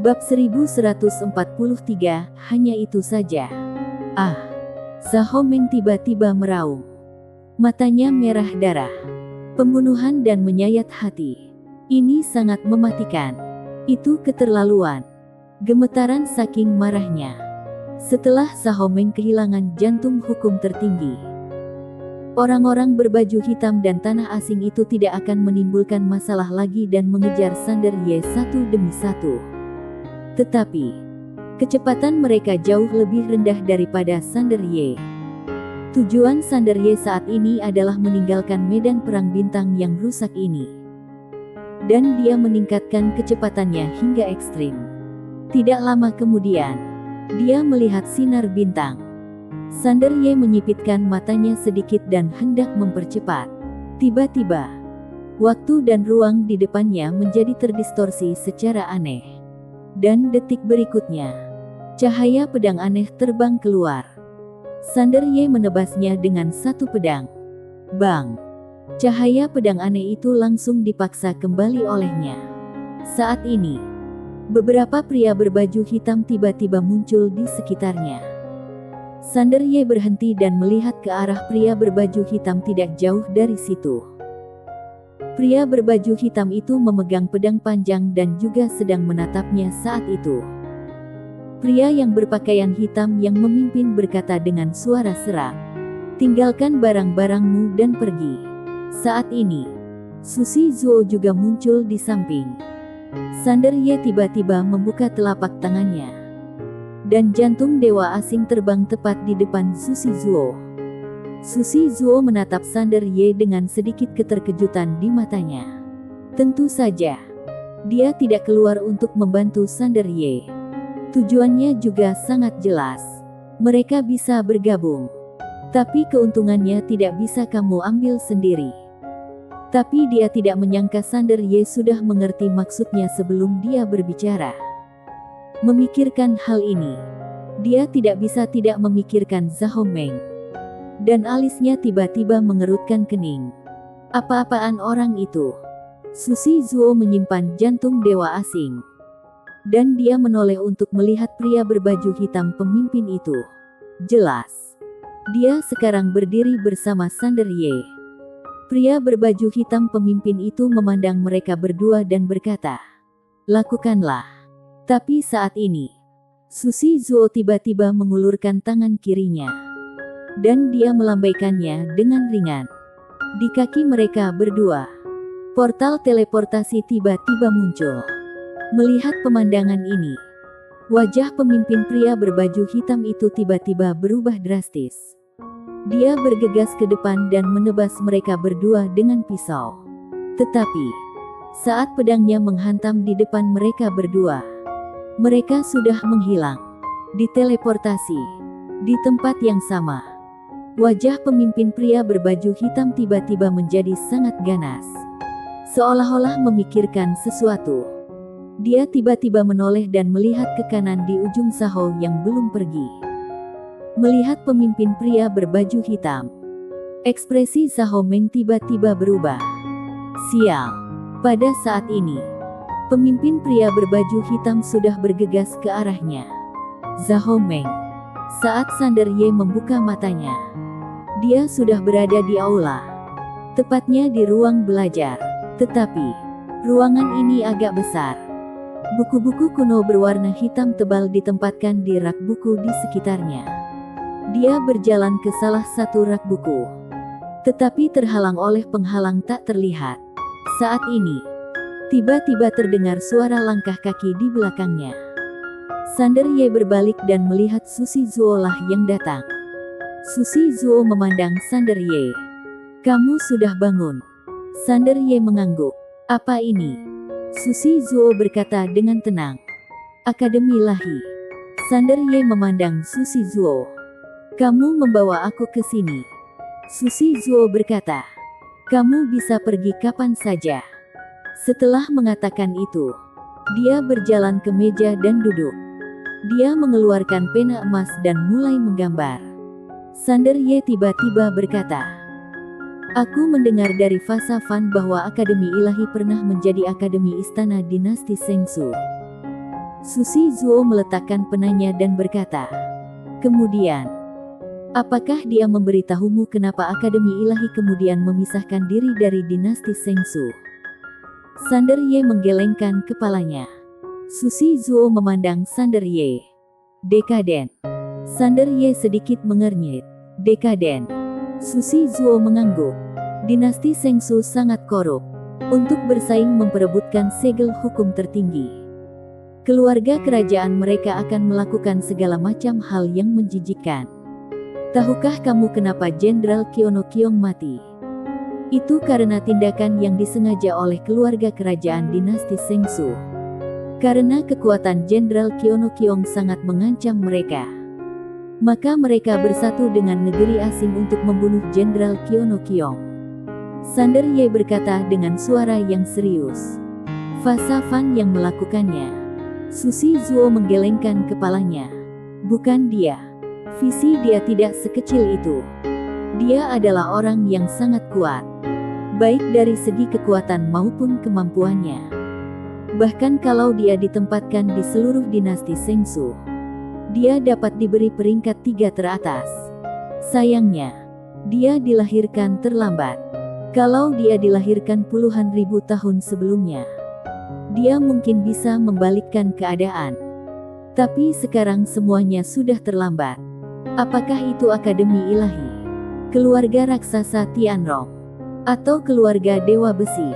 Bab 1143, hanya itu saja. Ah, Zahomeng tiba-tiba meraung. Matanya merah darah. Pembunuhan dan menyayat hati. Ini sangat mematikan. Itu keterlaluan. Gemetaran saking marahnya. Setelah Zahomeng kehilangan jantung hukum tertinggi, orang-orang berbaju hitam dan tanah asing itu tidak akan menimbulkan masalah lagi dan mengejar Sander Ye satu demi satu. Tetapi, kecepatan mereka jauh lebih rendah daripada Sander Ye. Tujuan Sander Ye saat ini adalah meninggalkan medan perang bintang yang rusak ini. Dan dia meningkatkan kecepatannya hingga ekstrim. Tidak lama kemudian, dia melihat sinar bintang. Sander Ye menyipitkan matanya sedikit dan hendak mempercepat. Tiba-tiba, waktu dan ruang di depannya menjadi terdistorsi secara aneh. Dan detik berikutnya, cahaya pedang aneh terbang keluar. Sander Ye menebasnya dengan satu pedang. Bang! Cahaya pedang aneh itu langsung dipaksa kembali olehnya. Saat ini, beberapa pria berbaju hitam tiba-tiba muncul di sekitarnya. Sander Ye berhenti dan melihat ke arah pria berbaju hitam tidak jauh dari situ. Pria berbaju hitam itu memegang pedang panjang dan juga sedang menatapnya saat itu. Pria yang berpakaian hitam yang memimpin berkata dengan suara serak, "Tinggalkan barang-barangmu dan pergi." Saat ini, Susi Zuo juga muncul di samping. Sander Ye tiba-tiba membuka telapak tangannya. Dan jantung dewa asing terbang tepat di depan Susi Zuo. Susi Zuo menatap Sander Ye dengan sedikit keterkejutan di matanya. Tentu saja, dia tidak keluar untuk membantu Sander Ye. Tujuannya juga sangat jelas. Mereka bisa bergabung. Tapi keuntungannya tidak bisa kamu ambil sendiri. Tapi dia tidak menyangka Sander Ye sudah mengerti maksudnya sebelum dia berbicara. Memikirkan hal ini, dia tidak bisa tidak memikirkan Zahomeng. Dan alisnya tiba-tiba mengerutkan kening. Apa-apaan orang itu? Susi Zuo menyimpan jantung dewa asing. Dan dia menoleh untuk melihat pria berbaju hitam pemimpin itu. Jelas, dia sekarang berdiri bersama Sander Ye. Pria berbaju hitam pemimpin itu memandang mereka berdua dan berkata, "Lakukanlah." Tapi saat ini, Susi Zuo tiba-tiba mengulurkan tangan kirinya. Dan dia melambaikannya dengan ringan. Di kaki mereka berdua, portal teleportasi tiba-tiba muncul. Melihat pemandangan ini, wajah pemimpin pria berbaju hitam itu tiba-tiba berubah drastis. Dia bergegas ke depan dan menebas mereka berdua dengan pisau. Tetapi, saat pedangnya menghantam di depan mereka berdua, mereka sudah menghilang. Diteleportasi. Di tempat yang sama, wajah pemimpin pria berbaju hitam tiba-tiba menjadi sangat ganas. Seolah-olah memikirkan sesuatu. Dia tiba-tiba menoleh dan melihat ke kanan di ujung Zaho yang belum pergi. Melihat pemimpin pria berbaju hitam, ekspresi Zahomeng tiba-tiba berubah. Sial. Pada saat ini, pemimpin pria berbaju hitam sudah bergegas ke arahnya. Zahomeng. Saat Sander Ye membuka matanya, dia sudah berada di aula. Tepatnya di ruang belajar. Tetapi, ruangan ini agak besar. Buku-buku kuno berwarna hitam tebal ditempatkan di rak buku di sekitarnya. Dia berjalan ke salah satu rak buku. Tetapi terhalang oleh penghalang tak terlihat. Saat ini, tiba-tiba terdengar suara langkah kaki di belakangnya. Sander Ye berbalik dan melihat Susi Zuo lah yang datang. Susi Zuo memandang Sander Ye. "Kamu sudah bangun?" Sander Ye mengangguk. "Apa ini?" Susi Zuo berkata dengan tenang. "Akademi Lahi." Sander Ye memandang Susi Zuo. "Kamu membawa aku ke sini." Susi Zuo berkata, "Kamu bisa pergi kapan saja." Setelah mengatakan itu, dia berjalan ke meja dan duduk. Dia mengeluarkan pena emas dan mulai menggambar. Sander Ye tiba-tiba berkata, "Aku mendengar dari Fasa Fan bahwa Akademi Ilahi pernah menjadi Akademi Istana Dinasti Sengsu. Susi Zuo meletakkan penanya dan berkata, kemudian, apakah dia memberitahumu kenapa Akademi Ilahi kemudian memisahkan diri dari dinasti Sengsu? Sander Ye menggelengkan kepalanya. Susi Zuo memandang Sander Ye. Dekaden. Sander Ye sedikit mengernyit. Dekaden. Susi Zuo mengangguk. Dinasti Sengsu sangat korup. Untuk bersaing memperebutkan segel hukum tertinggi. Keluarga kerajaan mereka akan melakukan segala macam hal yang menjijikkan. Tahukah kamu kenapa Jenderal Kyono Kyong mati? Itu karena tindakan yang disengaja oleh keluarga kerajaan dinasti Sengsu. Karena kekuatan Jenderal Kyono Kyong sangat mengancam mereka. Maka mereka bersatu dengan negeri asing untuk membunuh Jenderal Kyono Kyong. Sander Ye berkata dengan suara yang serius. Fa Safan yang melakukannya. Susi Zuo menggelengkan kepalanya. Bukan dia. Visi dia tidak sekecil itu. Dia adalah orang yang sangat kuat. Baik dari segi kekuatan maupun kemampuannya. Bahkan kalau dia ditempatkan di seluruh dinasti Sengsu, dia dapat diberi peringkat 3 teratas. Sayangnya, dia dilahirkan terlambat. Kalau dia dilahirkan puluhan ribu tahun sebelumnya, dia mungkin bisa membalikkan keadaan. Tapi sekarang semuanya sudah terlambat. Apakah itu Akademi Ilahi, keluarga raksasa Tianrong, atau keluarga Dewa Besi?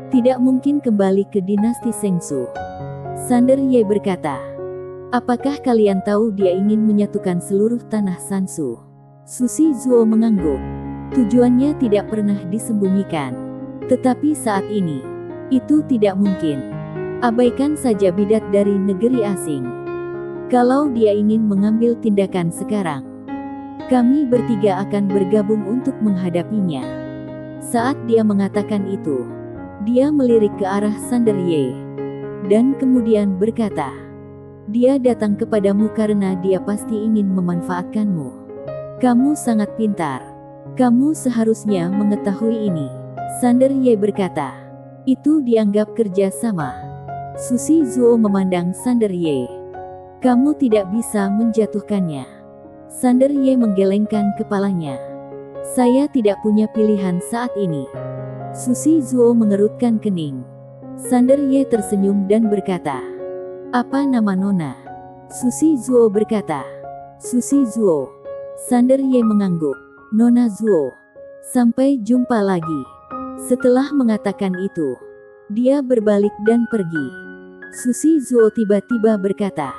Tidak mungkin kembali ke dinasti Sengsu. Sander Ye berkata, apakah kalian tahu dia ingin menyatukan seluruh tanah Sansu? Susi Zuo mengangguk. Tujuannya tidak pernah disembunyikan. Tetapi saat ini, itu tidak mungkin. Abaikan saja bidat dari negeri asing. Kalau dia ingin mengambil tindakan sekarang, kami bertiga akan bergabung untuk menghadapinya. Saat dia mengatakan itu, dia melirik ke arah Sander Ye. Dan kemudian berkata, dia datang kepadamu karena dia pasti ingin memanfaatkanmu. Kamu sangat pintar. Kamu seharusnya mengetahui ini. Sander Ye berkata, itu dianggap kerja sama. Susi Zuo memandang Sander Ye. Kamu tidak bisa menjatuhkannya. Sander Ye menggelengkan kepalanya. Saya tidak punya pilihan saat ini. Susi Zuo mengerutkan kening. Sander Ye tersenyum dan berkata, apa nama Nona? Susi Zuo berkata, Susi Zuo. Sander Ye mengangguk. Nona Zuo. Sampai jumpa lagi. Setelah mengatakan itu, dia berbalik dan pergi. Susi Zuo tiba-tiba berkata,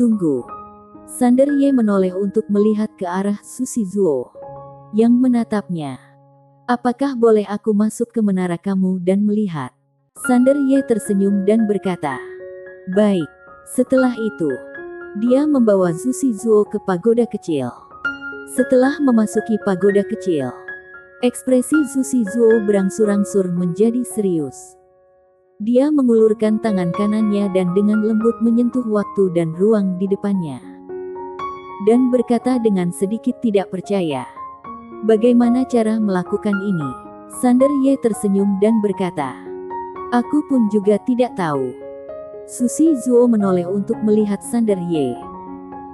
tunggu. Sander Ye menoleh untuk melihat ke arah Susi Zuo, yang menatapnya. Apakah boleh aku masuk ke menara kamu dan melihat? Sander Ye tersenyum dan berkata, baik. Setelah itu, dia membawa Susi Zuo ke pagoda kecil. Setelah memasuki pagoda kecil, ekspresi Susi Zuo berangsur-angsur menjadi serius. Dia mengulurkan tangan kanannya dan dengan lembut menyentuh waktu dan ruang di depannya. Dan berkata dengan sedikit tidak percaya, bagaimana cara melakukan ini? Sander Ye tersenyum dan berkata, aku pun juga tidak tahu. Susi Zuo menoleh untuk melihat Sander Ye.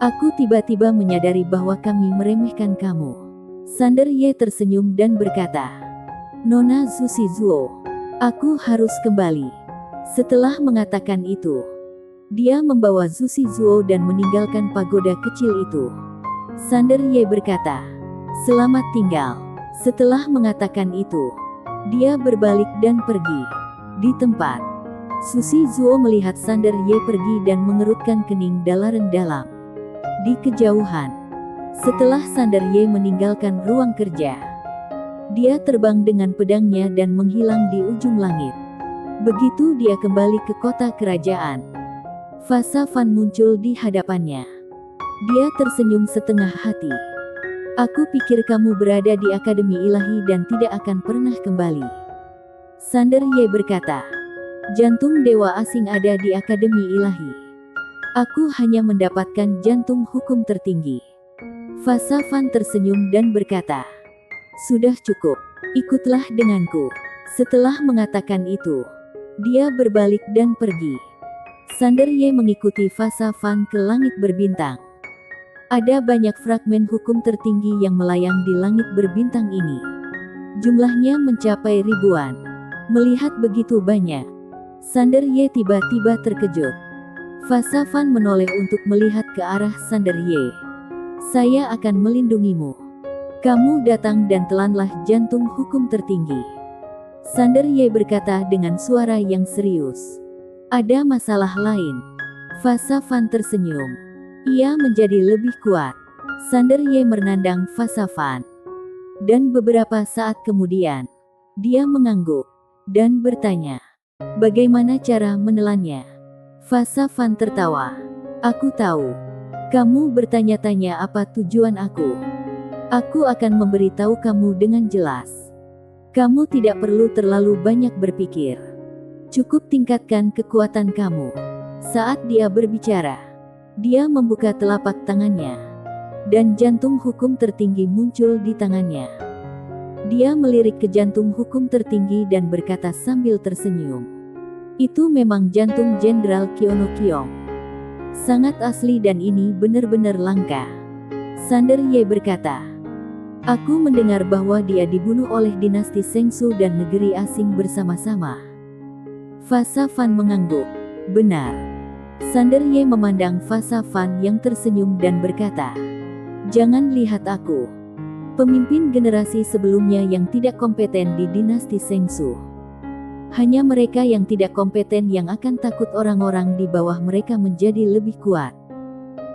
Aku tiba-tiba menyadari bahwa kami meremehkan kamu. Sander Ye tersenyum dan berkata, Nona Susi Zuo, aku harus kembali. Setelah mengatakan itu, dia membawa Susi Zuo dan meninggalkan pagoda kecil itu. Sander Ye berkata, selamat tinggal. Setelah mengatakan itu, dia berbalik dan pergi. Di tempat, Susi Zuo melihat Sander Ye pergi dan mengerutkan kening dalam. Di kejauhan, setelah Sander Ye meninggalkan ruang kerja, dia terbang dengan pedangnya dan menghilang di ujung langit. Begitu dia kembali ke kota kerajaan, Fa Safan muncul di hadapannya. Dia tersenyum setengah hati. Aku pikir kamu berada di Akademi Ilahi dan tidak akan pernah kembali. Sander Ye berkata, jantung dewa asing ada di Akademi Ilahi. Aku hanya mendapatkan jantung hukum tertinggi. Fa Safan tersenyum dan berkata, sudah cukup, ikutlah denganku. Setelah mengatakan itu, dia berbalik dan pergi. Sander Ye mengikuti Fa Safan ke langit berbintang. Ada banyak fragmen hukum tertinggi yang melayang di langit berbintang ini. Jumlahnya mencapai ribuan. Melihat begitu banyak, Sander Ye tiba-tiba terkejut. Fa Safan menoleh untuk melihat ke arah Sander Ye. "Saya akan melindungimu. Kamu datang dan telanlah jantung hukum tertinggi." Sander Ye berkata dengan suara yang serius. "Ada masalah lain?" Fa Safan tersenyum. Ia menjadi lebih kuat. Sander Ye menandang Fa Safan. Dan beberapa saat kemudian, dia mengangguk dan bertanya, "Bagaimana cara menelannya?" Fa Safan tertawa. "Aku tahu. Kamu bertanya-tanya apa tujuan aku. Aku akan memberitahu kamu dengan jelas. Kamu tidak perlu terlalu banyak berpikir. Cukup tingkatkan kekuatan kamu." Saat dia berbicara, dia membuka telapak tangannya. Dan jantung hukum tertinggi muncul di tangannya. Dia melirik ke jantung hukum tertinggi dan berkata sambil tersenyum, "Itu memang jantung Jenderal Kyono Kyong. Sangat asli dan ini benar-benar langka." Sander Ye berkata, "Aku mendengar bahwa dia dibunuh oleh dinasti Sengsu dan negeri asing bersama-sama." Fa Safan mengangguk. "Benar." Sander Ye memandang Fa Safan yang tersenyum dan berkata, "Jangan lihat aku. Pemimpin generasi sebelumnya yang tidak kompeten di dinasti Sengsu. Hanya mereka yang tidak kompeten yang akan takut orang-orang di bawah mereka menjadi lebih kuat."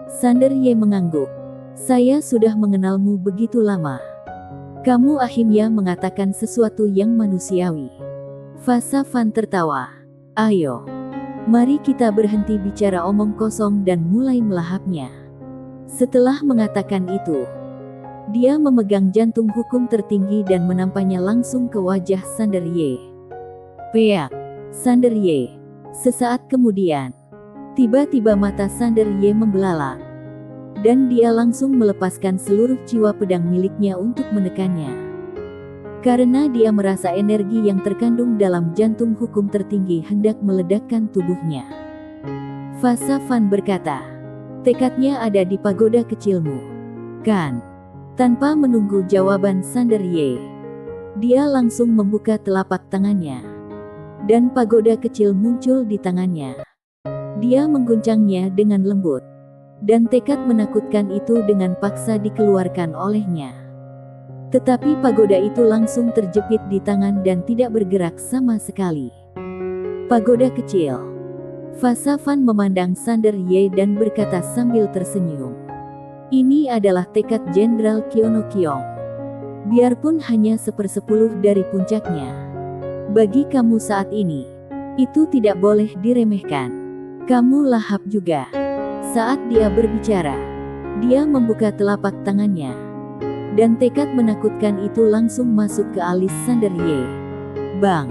Sander Ye mengangguk. "Saya sudah mengenalmu begitu lama. Kamu akhirnya mengatakan sesuatu yang manusiawi." Fa Safan tertawa. "Ayo, mari kita berhenti bicara omong kosong dan mulai melahapnya." Setelah mengatakan itu, dia memegang jantung hukum tertinggi dan menampaknya langsung ke wajah Sander Ye. Peak! Sander Ye. Sesaat kemudian, tiba-tiba mata Sander Ye membelalak. Dan dia langsung melepaskan seluruh jiwa pedang miliknya untuk menekannya. Karena dia merasa energi yang terkandung dalam jantung hukum tertinggi hendak meledakkan tubuhnya. Fa Safan berkata, "Tekadnya ada di pagoda kecilmu, kan?" Tanpa menunggu jawaban Sander Ye, dia langsung membuka telapak tangannya. Dan pagoda kecil muncul di tangannya. Dia mengguncangnya dengan lembut. Dan tekad menakutkan itu dengan paksa dikeluarkan olehnya. Tetapi pagoda itu langsung terjepit di tangan dan tidak bergerak sama sekali. "Pagoda kecil." Fa Safan memandang Sander Ye dan berkata sambil tersenyum, "Ini adalah tekad Jenderal Kyono Kyong. Biarpun hanya 1/10 dari puncaknya. Bagi kamu saat ini, itu tidak boleh diremehkan. Kamu lahap juga." Saat dia berbicara, dia membuka telapak tangannya. Dan tekad menakutkan itu langsung masuk ke alis Sander Ye. Bang!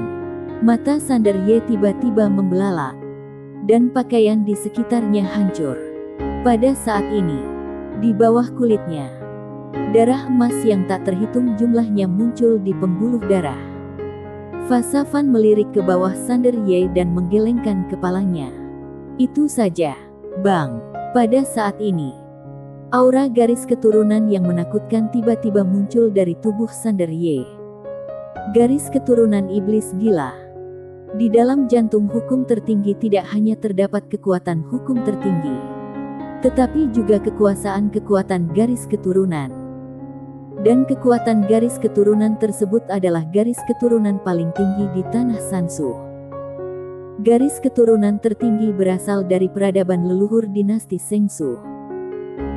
Mata Sander Ye tiba-tiba membelalak. Dan pakaian di sekitarnya hancur. Pada saat ini, di bawah kulitnya, darah emas yang tak terhitung jumlahnya muncul di pembuluh darah. Fa Safan melirik ke bawah Sander Ye dan menggelengkan kepalanya. "Itu saja, Bang." Pada saat ini, aura garis keturunan yang menakutkan tiba-tiba muncul dari tubuh Sander Ye. Garis keturunan iblis gila. Di dalam jantung hukum tertinggi tidak hanya terdapat kekuatan hukum tertinggi, tetapi juga kekuasaan-kekuatan garis keturunan. Dan kekuatan garis keturunan tersebut adalah garis keturunan paling tinggi di tanah Sansu. Garis keturunan tertinggi berasal dari peradaban leluhur dinasti Sengsu.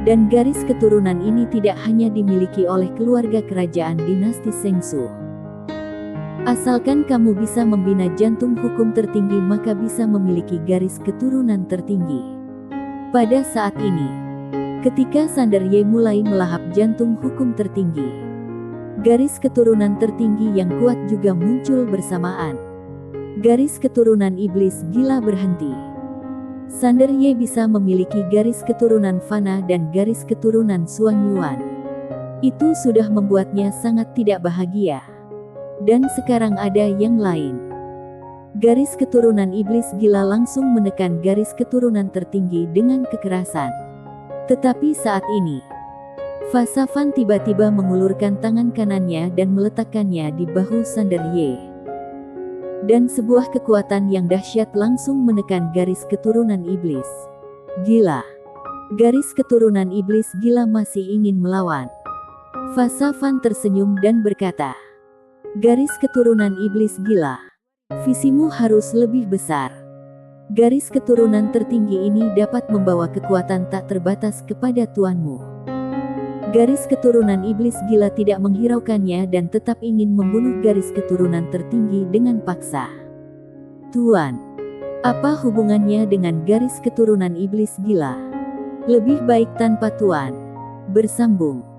Dan garis keturunan ini tidak hanya dimiliki oleh keluarga kerajaan dinasti Sengsu. Asalkan kamu bisa membina jantung hukum tertinggi maka bisa memiliki garis keturunan tertinggi. Pada saat ini, ketika Sander Ye mulai melahap jantung hukum tertinggi, garis keturunan tertinggi yang kuat juga muncul bersamaan. Garis keturunan iblis gila berhenti. Sander Ye bisa memiliki garis keturunan Fana dan garis keturunan Suan Yuan. Itu sudah membuatnya sangat tidak bahagia. Dan sekarang ada yang lain. Garis keturunan iblis gila langsung menekan garis keturunan tertinggi dengan kekerasan. Tetapi saat ini, Fasafan tiba-tiba mengulurkan tangan kanannya dan meletakkannya di bahu sandal Ye. Dan sebuah kekuatan yang dahsyat langsung menekan garis keturunan iblis gila. Garis keturunan iblis gila masih ingin melawan. Fasafan tersenyum dan berkata, "Garis keturunan iblis gila, visimu harus lebih besar. Garis keturunan tertinggi ini dapat membawa kekuatan tak terbatas kepada tuanmu." Garis keturunan iblis gila tidak menghiraukannya dan tetap ingin membunuh garis keturunan tertinggi dengan paksa. "Tuan, apa hubungannya dengan garis keturunan iblis gila? Lebih baik tanpa Tuan." Bersambung.